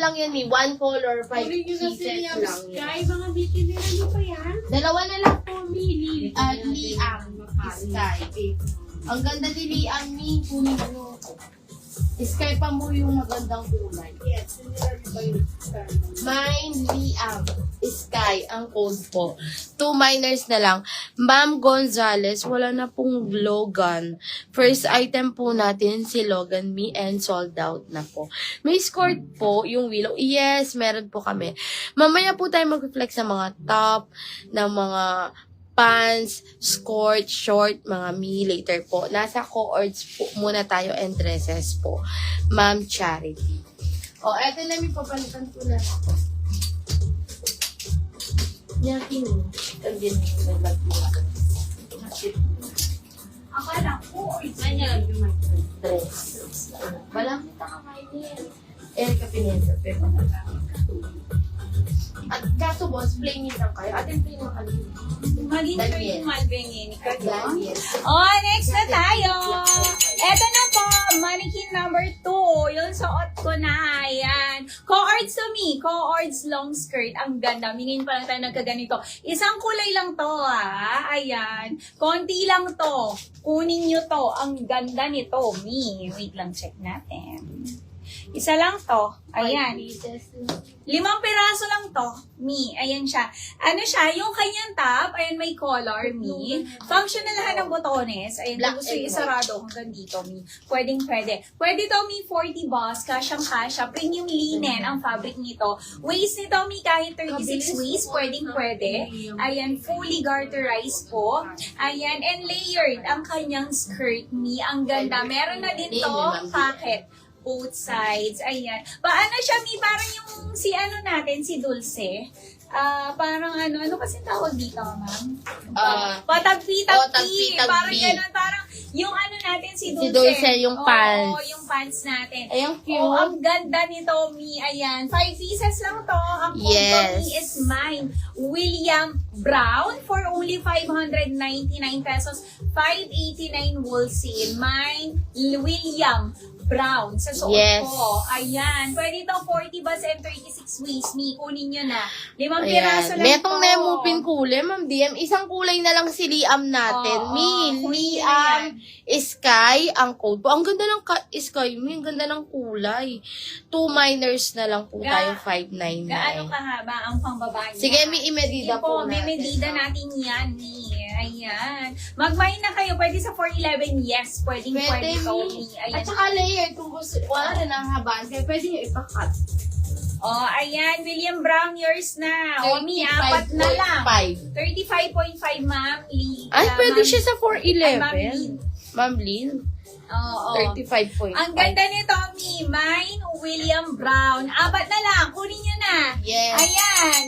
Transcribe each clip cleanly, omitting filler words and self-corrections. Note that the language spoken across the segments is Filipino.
lang yan, Mi. One color, 5 pieces lang yan. Sky, mga bikinira niyo pa yan? Dalawa na lang po, Mi. Liam. Sky. Ang ganda ni Liam, Mi. Kunin mo. Sky pa mo yung magandang kulay. Yes, sinira niyo ba yung sky? Mine, Liam. Sky, ang code po. 2 minors na lang. Ma'am Gonzales, wala na pong Logan. First item po natin si Logan Me and sold out na po. May skirt po, yung Willow. Yes, meron po kami. Mamaya po tayo mag-flex ng mga top, ng mga pants, skirt, short, mga me later po. Nasa co-ords po muna tayo and dresses po. Ma'am Charity. O, eto na may papalitan ko na. Yan, tingin. Ang din may nagpila. Akala ko, ganyan yung Dress. Walang kita ka kainin. Erika Pinesa. Pero at gato boss, plain lang kayo. Atin plain lang kayo. Maging Dahil kayo yes. yung malbengin. Yes. Oh, next na tayo. Eto na po, mannequin number 2. Yung suot ko na, ayan. Co-ords to me. Co-ords long skirt. Ang ganda. Mingin pa lang tayo nagkaganito. Isang kulay lang to, ha. Ayan. Konti lang to. Kunin nyo to. Ang ganda nito, me. Wait lang, check natin. Isa lang to. Ayan. 5 piraso lang to. Me. Ayan siya. Ano siya? Yung kanyang top, ayan may color, me. Functional lahat ng botones. Ayan, Black kung gusto and yung isarado hanggang dito, me. Pwedeng pwede. Pwede to, me, 40 boss. Kasyang kasya. Premium linen ang fabric nito. Waist nito, me, kahit 36 waist. Pwedeng pwede. Ayan, fully garterized po. Ayan, and layered ang kanyang skirt, me. Ang ganda. Meron na din to, pocket. Both sides. Ayan. Paano siya, Mi? Parang yung si ano natin, si Dulce. Parang ano kasi tawag dito, ma'am? Patagpi-tagpi. Parang gano'n, parang yung ano natin, si Dulce. Si Dulce, yung pants. Oo, yung pants natin. Ay, ang cute. Oh, ang ganda nito, Mi. Ayan. 5 pieces lang to. Ang code Yes. Mi is mine. William Brown for only 599 pesos. 589 wholesale. Mine, William Brown sa suot Yes. ko. Ayan. Pwede itong 40 bus and 36 waist. Mi, kunin nyo na. 5 Ayan. piraso lang Metong to. Nemupin kulay, Ma'am DM. Isang kulay na lang si Liam natin. Oo, Mi, kunin Liam, na Sky, ang code po. Ang ganda ng Sky, Mi. Ang ganda ng kulay. 2 minors na lang po tayo, 599. Gaano kahaba ang pangbabae niya? Sige, Mi, imedida po may natin. medida natin yan, Mi. Ayan. Mag-mine na kayo. Pwede sa 411. Yes, pwede Pwede, to, Mi. Mi. Ayan. At saka layer, kung gusto, wala na nakahabaan, kaya pwede nyo ipakat. Oh, ayan. William Brown, yours na. O, Mi, 4 na lang. 35.5. 35.5, Ma'am Lee. Ay, pwede Ma'am- siya sa Ay, Ma'am Lee. 411. Ma'am Lynn, Oo. 35.5. Ang ganda nito, Mi. Mine, William Brown. 4 na lang. Kunin nyo na. Yes. Ayan.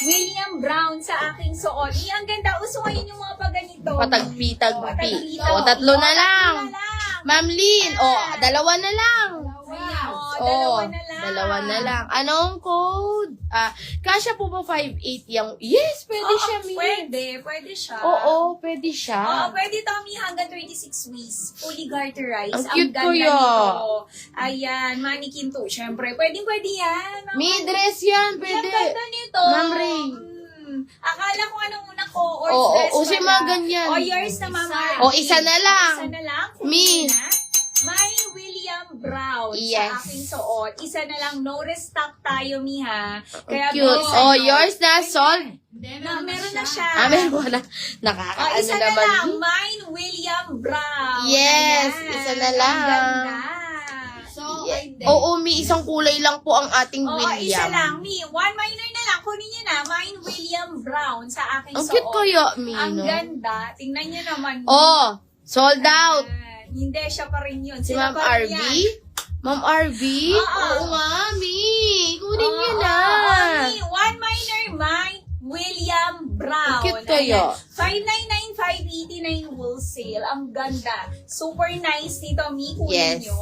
William Brown sa aking suot. Ang ganda. Uso ngayon yung mga paganito. Patagpi-tagpi. Patagpi. O, tatlo na lang. Tatlo na lang. Ma'am Lynn, o, dalawa na lang. Dalawa na lang. Dalawa na lang. Anong code? Kasya po ba 5.8 yung? Yes, pwede Oo, siya, Mi. Pwede siya. Oo, pwede siya. Oo, pwede to, Mi, hanggang 26 waist. Fully garterized. Ang cute ganda ko yun. nito. Ayan, mannequin to. Siyempre, pwede yan. Mi, dress yan, pwede. Ang ganda nito. Ma'am Ray. Akala ko ano muna ko, or Oo, dress o, si pala. mga ganyan. O, yours na, Mama. O, isa na lang. Isa na lang. Mi. May William Brown Yes. sa aking suot. Isa na lang. No restock tayo, Mi, ha? Kaya Cute. bilisan O, nyo. yours na, sold. Meron na siya. Meron na. O, Nakakaano isa na naman. lang. Mi. Mine, William Brown. Yes, Ayan. isa na lang. Ang ganda. Oo, Mi, isang kulay lang po ang ating Oo, William. isa lang. Mi, 1 minor na lang. Kunin nyo na. Mine, William Brown sa aking Ang suot. cute kaya, Mi, Ang no? ganda. Tingnan nyo naman. Mi. Oh, sold out. Ayan. Hindi, siya pa rin yun. Si Sila Ma'am pa rin RV? yan. Ma'am RV? Oo. Oo nga, Mi. Kunin niyo Oo, na. Mi, 1 minor, mine, William Brown. Ang cute kaya. 599, 589 wholesale. Ang ganda. Super nice nito, Mi. Kunin Yes. nyo.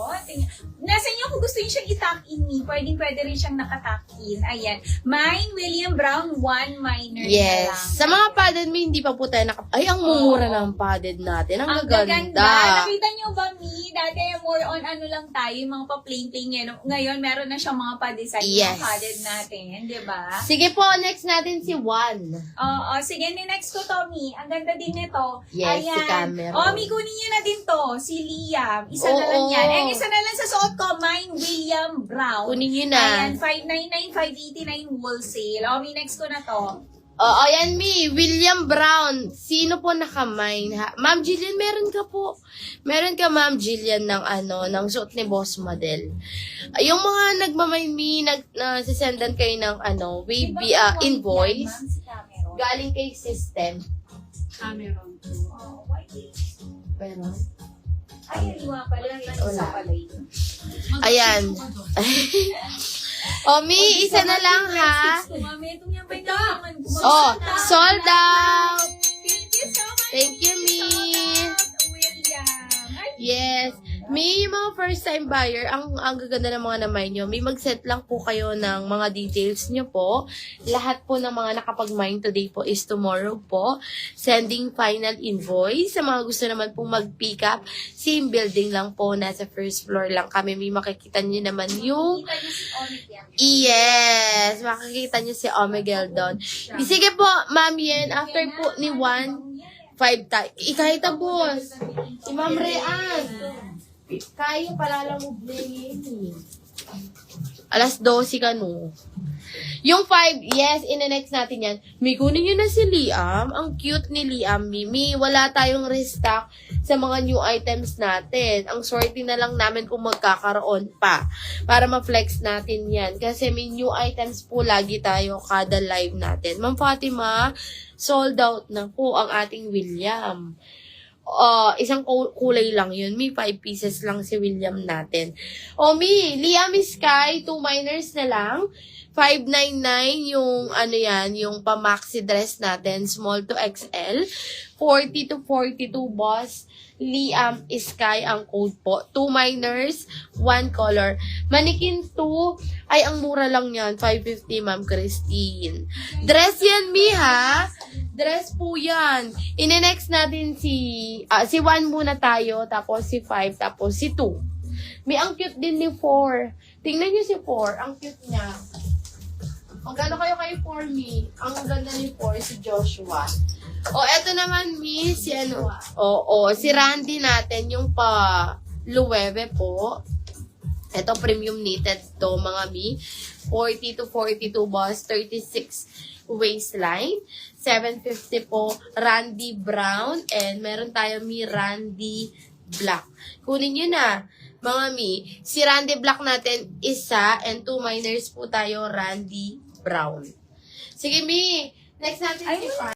nasa inyo kung gusto nyo siyang i-tuck in me, pwede rin siyang naka-tuck in. Ayan. Mine, William Brown, 1 minor na Yes. lang. Sa mga padded, may hindi pa po tayo Ay, ang mumura ng padded natin. Ang gaganda. Nakita nyo ba, Mi? Dati more on ano lang tayo, yung mga pa-plain-plain ngayon. Ngayon, meron na siyang mga pa-design Yes. yung padded natin. Di ba? Sige po, next natin si Juan. Oo, sige, next ko to, Mi. Ang ganda din nito. Yes, si Cameron. Oh, Mi, kunin nyo na din to. Si Liam. Isa na lang Oo. yan. Eh, isa na lang sa suot ko. Mine, William Brown. Kunin nyo na. Ayan, 599, 589 wholesale. Oh, Mi, next ko na to. Oo, yan mi. William Brown. Sino po nakamine ha? Ma'am Jillian, meron ka po. Meron ka, Ma'am Jillian, ng suot ni Boss Model. Yung mga nagmamine mi, nagsisendan kayo ng invoice. Ma'am, si Cameron. Galing kay system. Cameron. Oh, why Pero, ay, iwa pala. Isa pala yun. ayan. O, mi, isa na lang ha. Oh, sold out. Thank you so much. Thank you, Mi. William. Ay, Yes. May mga first time buyer, ang gaganda ng mga namay nyo, may mag-set lang po kayo ng mga details nyo po. Lahat po ng mga nakapag-mine today po is tomorrow po. Sending final invoice. Sa mga gusto naman pong mag-pick up, same building lang po. Nasa first floor lang kami. May makikita nyo naman yung... kita niyo si Omega. Yes! Makikita nyo si Omega doon. Sige po, Ma'am Yen, after po ni 1, 5 tayo. Ikahita, boss. Si Ma'am Rean. Kaya palalamog na yun. Alas 12 ka no. Yung 5, yes, ine-next natin yan. May kunin nyo na si Liam. Ang cute ni Liam, Mimi. Wala tayong restock sa mga new items natin. Ang sorting na lang namin kung magkakaroon pa. Para ma-flex natin yan. Kasi may new items po lagi tayo kada live natin. Ma'am Fatima, sold out na po ang ating William. Isang kulay lang yun. May 5 pieces lang si William natin. Liam Sky, 2 minors na lang. 599 yung yung pa-maxi dress natin, small to XL. 40 to 42 boss. Liam Sky ang code po. 2 minors, 1 color. Mannequin 2, ay ang mura lang yan. 550, Ma'am Christine. Dress yan, Mi, ha? Dress po yan. Ine-next natin si 1 muna tayo, tapos si 5, tapos si 2. May ang cute din ni 4. Tingnan niyo si 4, ang cute niya. Ang ganda kayo kay 4, Mi. Ang ganda ni 4, si Joshua. Eto naman, Mi, si si Randy natin, yung pa Luwebe po. Ito, premium knitted to, mga Mi. 40 to 42 boss, 36 waistline. 750 po, Randy Brown. And meron tayo, Mi, Randy Black. Kunin nyo na, mga Mi. Si Randy Black natin, isa. And 2 minors po tayo, Randy Brown. Sige, Mi. Next natin si